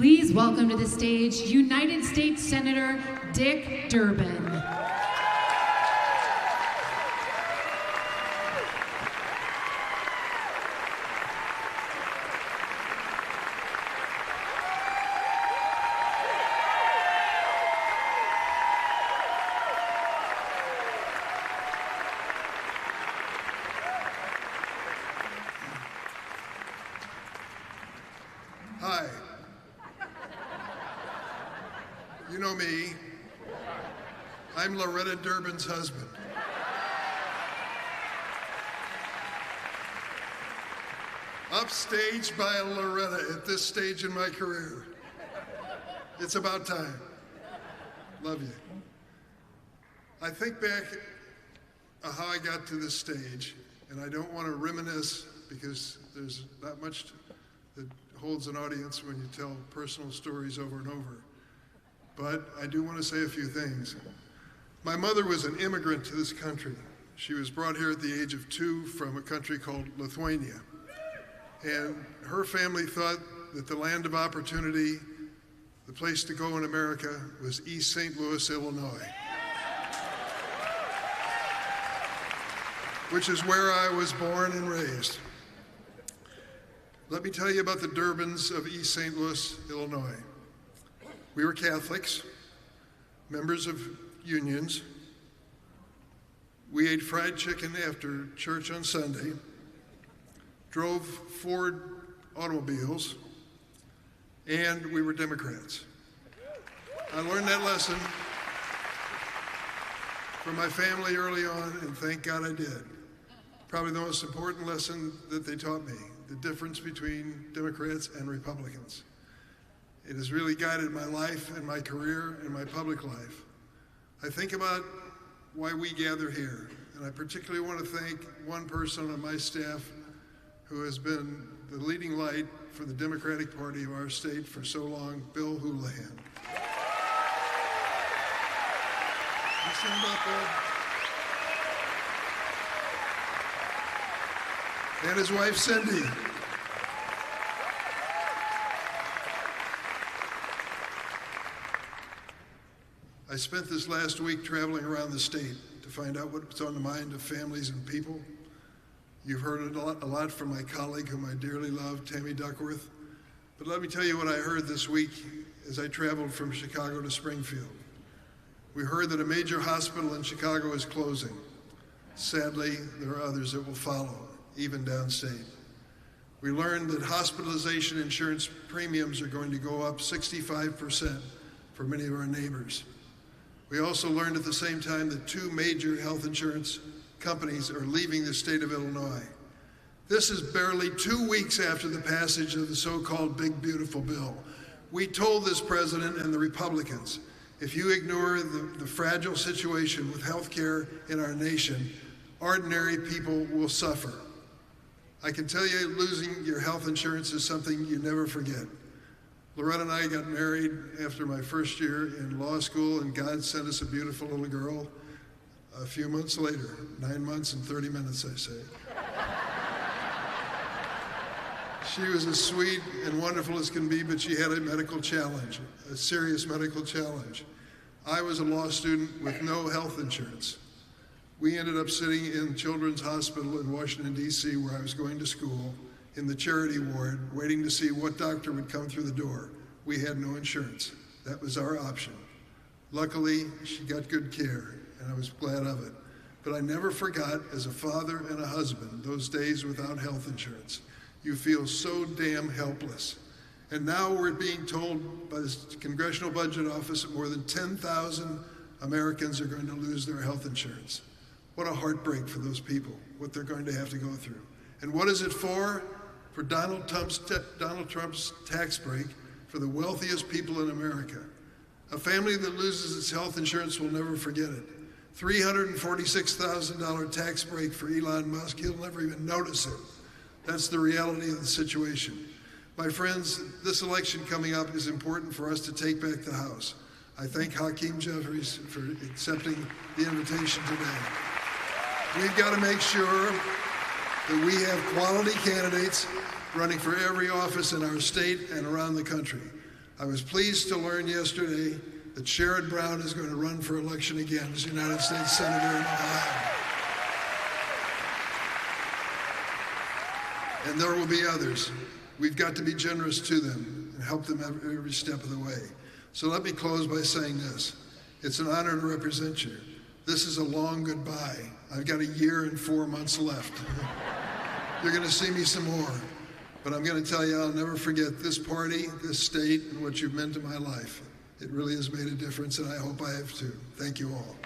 Please welcome to the stage United States Senator Dick Durbin. Hi. You know me. I'm Loretta Durbin's husband. Upstaged by Loretta at this stage in my career. It's about time. Love you. I think back how I got to this stage, and I don't want to reminisce because there's not much that holds an audience when you tell personal stories over and over. But I do want to say a few things. My mother was an immigrant to this country. She was brought here at the age of 2 from a country called Lithuania. And her family thought that the land of opportunity, the place to go in America, was East St. Louis, Illinois, which is where I was born and raised. Let me tell you about the Durbins of East St. Louis, Illinois. We were Catholics, members of unions. We ate fried chicken after church on Sunday, drove Ford automobiles, and we were Democrats. I learned that lesson from my family early on, and thank God I did. Probably the most important lesson that they taught me, the difference between Democrats and Republicans. It has really guided my life and my career and my public life. I think about why we gather here, and I particularly want to thank one person on my staff who has been the leading light for the Democratic Party of our state for so long, Bill Houlihan. You stand up, Bill? And his wife, Cindy. I spent this last week traveling around the state to find out what's on the mind of families and people. You've heard it a lot from my colleague, whom I dearly love, Tammy Duckworth. But let me tell you what I heard this week as I traveled from Chicago to Springfield. We heard that a major hospital in Chicago is closing. Sadly, there are others that will follow, even downstate. We learned that hospitalization insurance premiums are going to go up 65% for many of our neighbors. We also learned at the same time that 2 major health insurance companies are leaving the state of Illinois. This is barely 2 weeks after the passage of the so-called Big Beautiful Bill. We told this president and the Republicans, if you ignore the fragile situation with health care in our nation, ordinary people will suffer. I can tell you losing your health insurance is something you never forget. Loretta and I got married after my first year in law school, and God sent us a beautiful little girl a few months later, 9 months and 30 minutes, I say. She was as sweet and wonderful as can be, but she had a medical challenge, a serious medical challenge. I was a law student with no health insurance. We ended up sitting in Children's Hospital in Washington, D.C., where I was going to school, in the charity ward, waiting to see what doctor would come through the door. We had no insurance. That was our option. Luckily, she got good care, and I was glad of it. But I never forgot, as a father and a husband, those days without health insurance. You feel so damn helpless. And now we're being told by the Congressional Budget Office that more than 10,000 Americans are going to lose their health insurance. What a heartbreak for those people, what they're going to have to go through. And what is it for? For Donald Trump's tax break for the wealthiest people in America. A family that loses its health insurance will never forget it. $346,000 tax break for Elon Musk. He'll never even notice it. That's the reality of the situation. My friends, this election coming up is important for us to take back the House. I thank Hakeem Jeffries for accepting the invitation today. We've got to make sure that we have quality candidates running for every office in our state and around the country. I was pleased to learn yesterday that Sherrod Brown is going to run for election again as United States Senator in Ohio. And there will be others. We've got to be generous to them and help them every step of the way. So let me close by saying this. It's an honor to represent you. This is a long goodbye. I've got a year and 4 months left. You're going to see me some more. But I'm going to tell you, I'll never forget this party, this state, and what you've meant to my life. It really has made a difference, and I hope I have too. Thank you all.